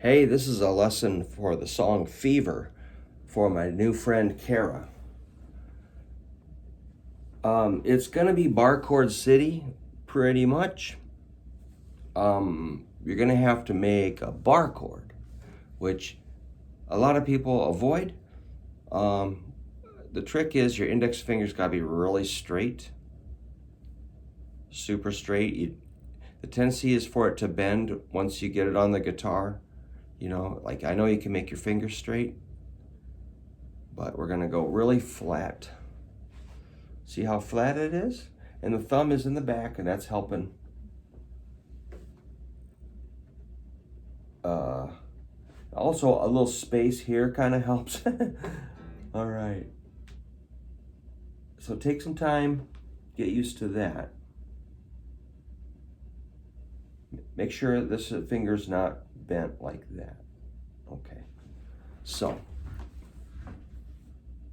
Hey, this is a lesson for the song Fever for my new friend Kara. It's gonna be bar chord city, pretty much. You're gonna have to make a bar chord, which a lot of people avoid. The trick is your index finger's gotta be really straight, super straight. The tendency is for it to bend once you get it on the guitar. You know, like I know you can make your fingers straight, but we're gonna go really flat. See how flat it is? And the thumb is in the back, and that's helping. Also, a little space here kind of helps. All right. So take some time, get used to that. Make sure this finger's not bent like that. Okay. So,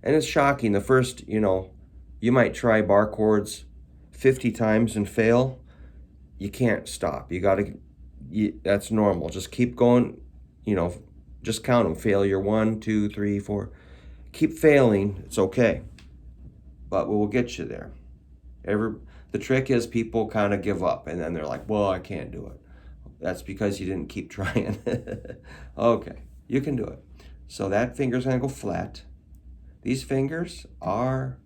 and it's shocking. The first, you might try bar chords 50 times and fail. You can't stop. That's normal. Just keep going, just count them. Failure 1, 2, 3, 4. Keep failing. It's okay. But we'll get you there. The trick is people kind of give up and then they're like, well, I can't do it. That's because you didn't keep trying. Okay, you can do it. So that finger's gonna go flat. These fingers are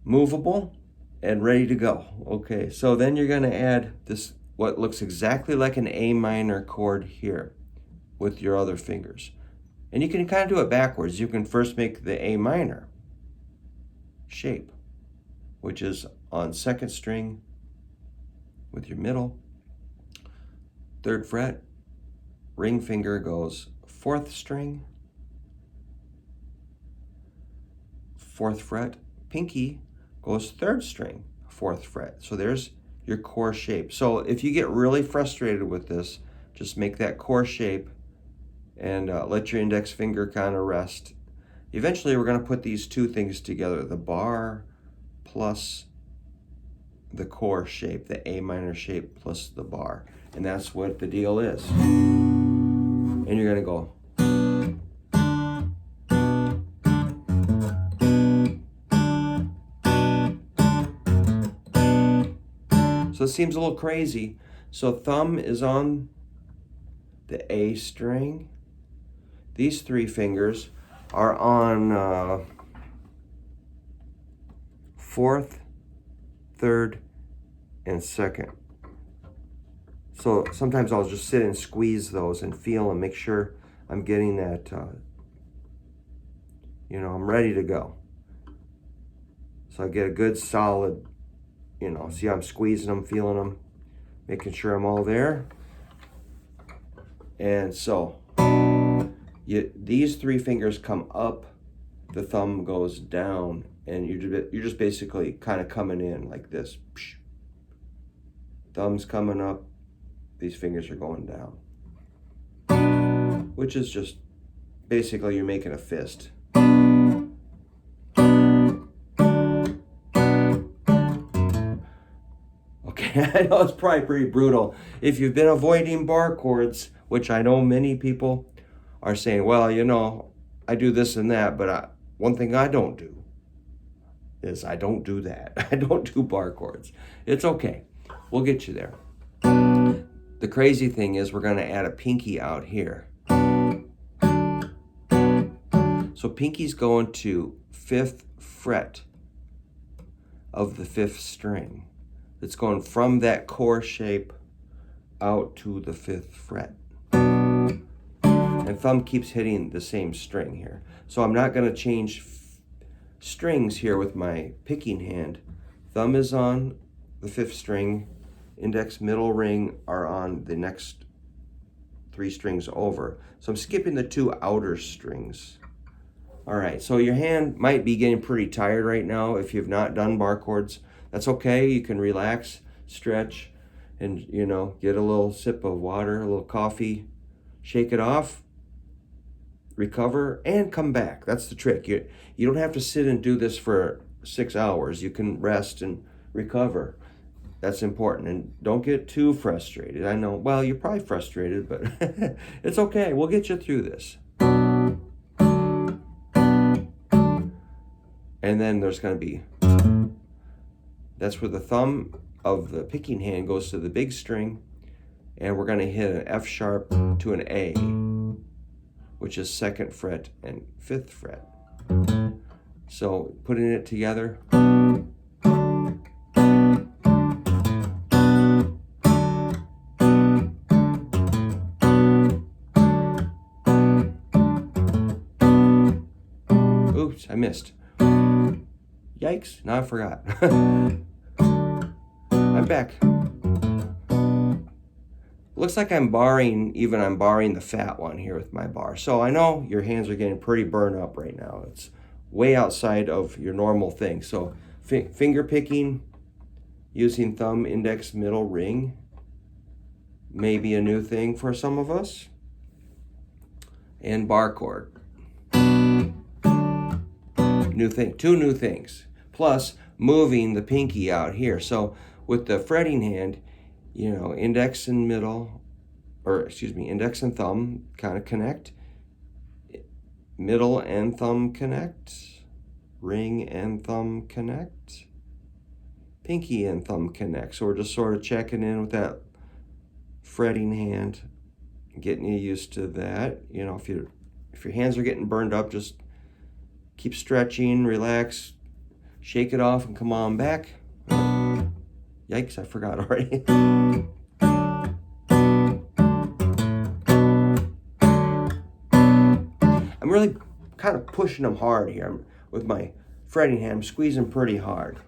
movable and ready to go. Okay, so then you're gonna add this, what looks exactly like an A minor chord here with your other fingers. And you can kind of do it backwards. You can first make the A minor shape, which is on 2nd string with your middle, 3rd fret, ring finger goes 4th string, 4th fret, pinky goes 3rd string, 4th fret. So there's your core shape. So if you get really frustrated with this, just make that core shape and let your index finger kind of rest. Eventually we're going to put these two things together, the bar plus the core shape, the A minor shape plus the bar. And that's what the deal is. And you're going to go. So it seems a little crazy. So thumb is on the A string. These 3 fingers are on 4th, 3rd, and 2nd. So sometimes I'll just sit and squeeze those and feel and make sure I'm getting that, I'm ready to go. So I get a good solid, see how I'm squeezing them, feeling them, making sure I'm all there. And so these 3 fingers come up, the thumb goes down, and you're just basically kind of coming in like this. Thumb's coming up, these fingers are going down. Which is just basically you're making a fist. Okay, I know it's probably pretty brutal. If you've been avoiding bar chords, which I know many people are saying, well, I do this and that, but one thing I don't do is I don't do that. I don't do bar chords. It's okay. We'll get you there. The crazy thing is we're going to add a pinky out here. So pinky's going to 5th fret of the 5th string. It's going from that core shape out to the 5th fret. And thumb keeps hitting the same string here. So I'm not going to change strings here with my picking hand. Thumb is on the 5th string, index, middle, ring are on the next 3 strings over. So I'm skipping the 2 outer strings. All right, so your hand might be getting pretty tired right now if you've not done bar chords. That's okay, you can relax, stretch, and get a little sip of water, a little coffee, shake it off, recover, and come back. That's the trick. You don't have to sit and do this for 6 hours. You can rest and recover. That's important. And don't get too frustrated. I know, well, you're probably frustrated, but it's okay. We'll get you through this. And then there's going to be, that's where the thumb of the picking hand goes to the big string, and we're going to hit an F sharp to an A, which is 2nd fret and 5th fret. So putting it together. Oops, I missed. Yikes, now I forgot. I'm back. Looks like I'm barring the fat one here with my bar. So I know your hands are getting pretty burned up right now. It's way outside of your normal thing. So finger picking using thumb, index, middle, ring may be a new thing for some of us. And bar chord. New thing, 2 new things. Plus moving the pinky out here. So with the fretting hand, you know, index and middle, or excuse me, index and thumb kind of connect. Middle and thumb connect. Ring and thumb connect. Pinky and thumb connect. So we're just sort of checking in with that fretting hand, getting you used to that. You know, if your hands are getting burned up, just keep stretching, relax, shake it off, and come on back. Yikes, I forgot already. I'm really kind of pushing them hard here. With my fretting hand, I'm squeezing pretty hard.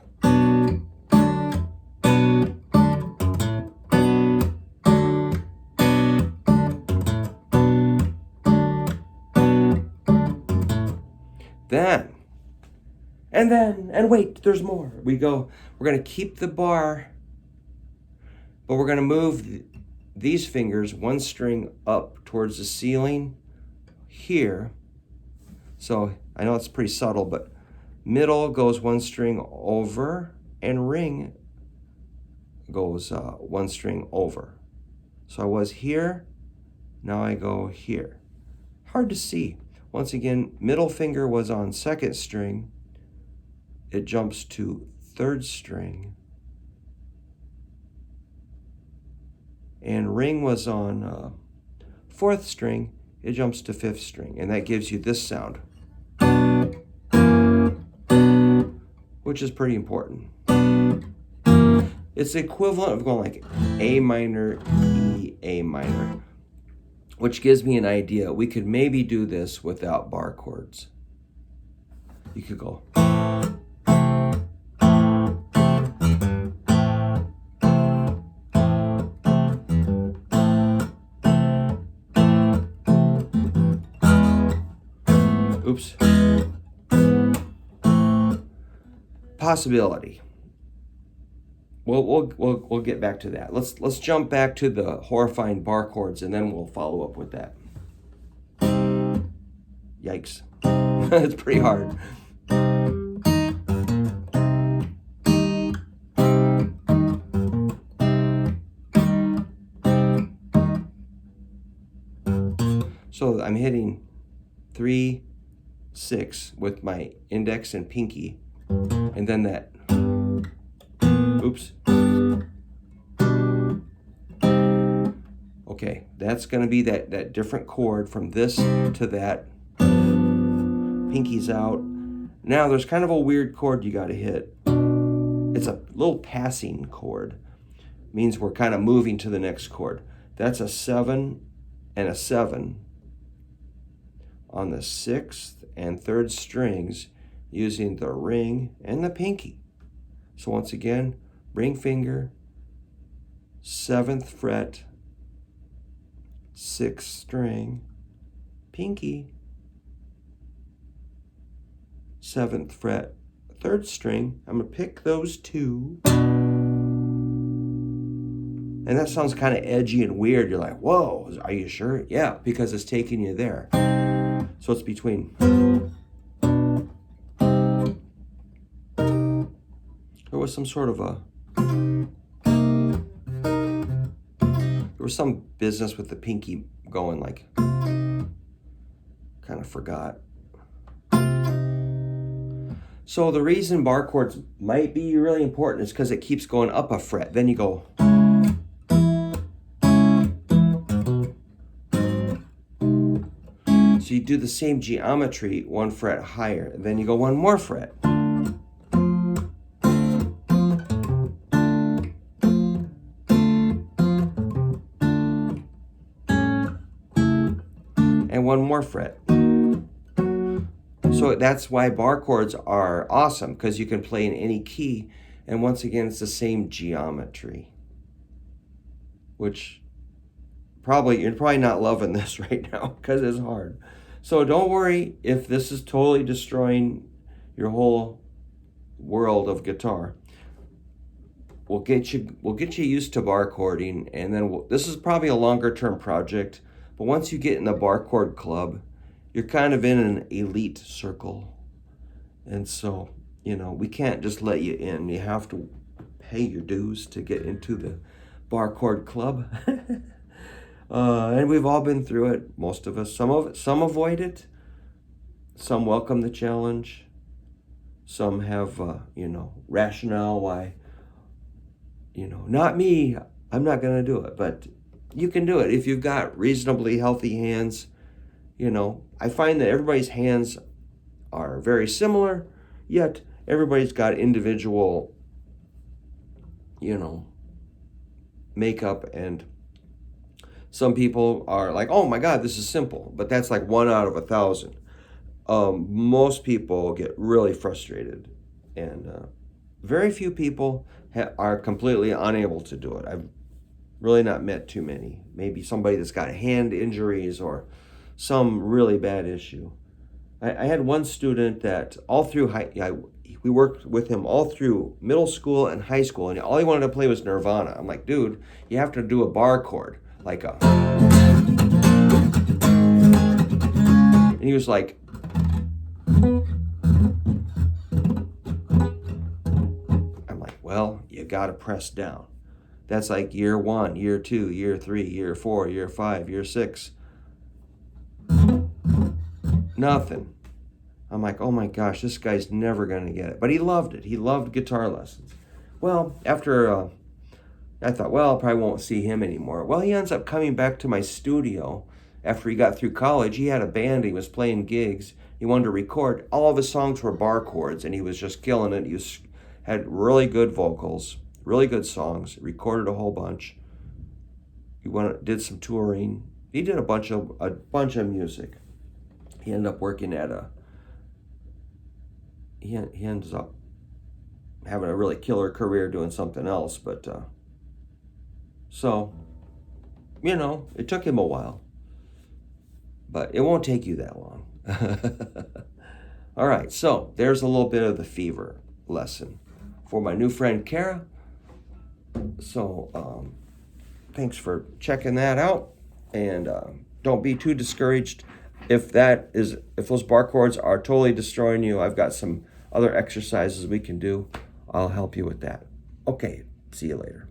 And wait, there's more. We're going to keep the bar, but we're going to move these fingers 1 string up towards the ceiling here. So I know it's pretty subtle, but middle goes 1 string over, and ring goes 1 string over. So I was here, now I go here. Hard to see. Once again, middle finger was on 2nd string. It jumps to 3rd string. And ring was on 4th string. It jumps to 5th string. And that gives you this sound, which is pretty important. It's the equivalent of going like A minor, E, A minor, which gives me an idea. We could maybe do this without bar chords. You could go. Oops. Possibility. We'll get back to that. Let's jump back to the horrifying bar chords, and then we'll follow up with that. Yikes. It's pretty hard. So I'm hitting 3, 6 with my index and pinky, and then that. Oops. Okay, that's going to be that different chord from this to that. Pinky's out. Now there's kind of a weird chord you got to hit. It's a little passing chord. Means we're kind of moving to the next chord. That's a 7 and a 7 on the 6th and 3rd strings using the ring and the pinky. So once again, ring finger, 7th fret, 6th string, pinky, 7th fret, 3rd string. I'm going to pick those 2. And that sounds kind of edgy and weird. You're like, whoa, are you sure? Yeah, because it's taking you there. So it's between. There was some sort of a was some business with the pinky going like, kind of forgot. So the reason bar chords might be really important is because it keeps going up a fret. Then you go. So you do the same geometry 1 fret higher. Then you go 1 more fret. And 1 more fret. So that's why bar chords are awesome, because you can play in any key, and once again it's the same geometry. Which you're probably not loving this right now because it's hard. So don't worry if this is totally destroying your whole world of guitar. We'll get you used to bar chording, and then this is probably a longer term project. But once you get in the bar chord club, you're kind of in an elite circle. And so, we can't just let you in. You have to pay your dues to get into the bar chord club. And we've all been through it, most of us. Some avoid it. Some welcome the challenge. Some have, rationale why, not me, I'm not going to do it. But you can do it if you've got reasonably healthy hands. I find that everybody's hands are very similar, yet everybody's got individual, makeup, and some people are like, oh my God, this is simple, but that's like 1 out of 1,000. Most people get really frustrated, and very few people are completely unable to do it. I've really not met too many. Maybe somebody that's got hand injuries or some really bad issue. I had one student that all through we worked with him all through middle school and high school, and all he wanted to play was Nirvana. I'm like, dude, you have to do a bar chord, like a. And he was like, I'm like, well, you gotta press down. That's like year 1, year 2, year 3, year 4, year 5, year 6. Nothing. I'm like, oh my gosh, this guy's never going to get it. But he loved it. He loved guitar lessons. Well, after, I thought, well, I probably won't see him anymore. Well, he ends up coming back to my studio after he got through college. He had a band. He was playing gigs. He wanted to record. All of his songs were bar chords, and he was just killing it. He had really good vocals, really good songs, recorded a whole bunch. He did some touring. He did a bunch of music. He ended up working at he ends up having a really killer career doing something else, but so it took him a while, but it won't take you that long. All right, so there's a little bit of the fever lesson for my new friend Kara. So thanks for checking that out, and don't be too discouraged if those bar chords are totally destroying you. I've got some other exercises we can do. I'll help you with that. Okay, see you later.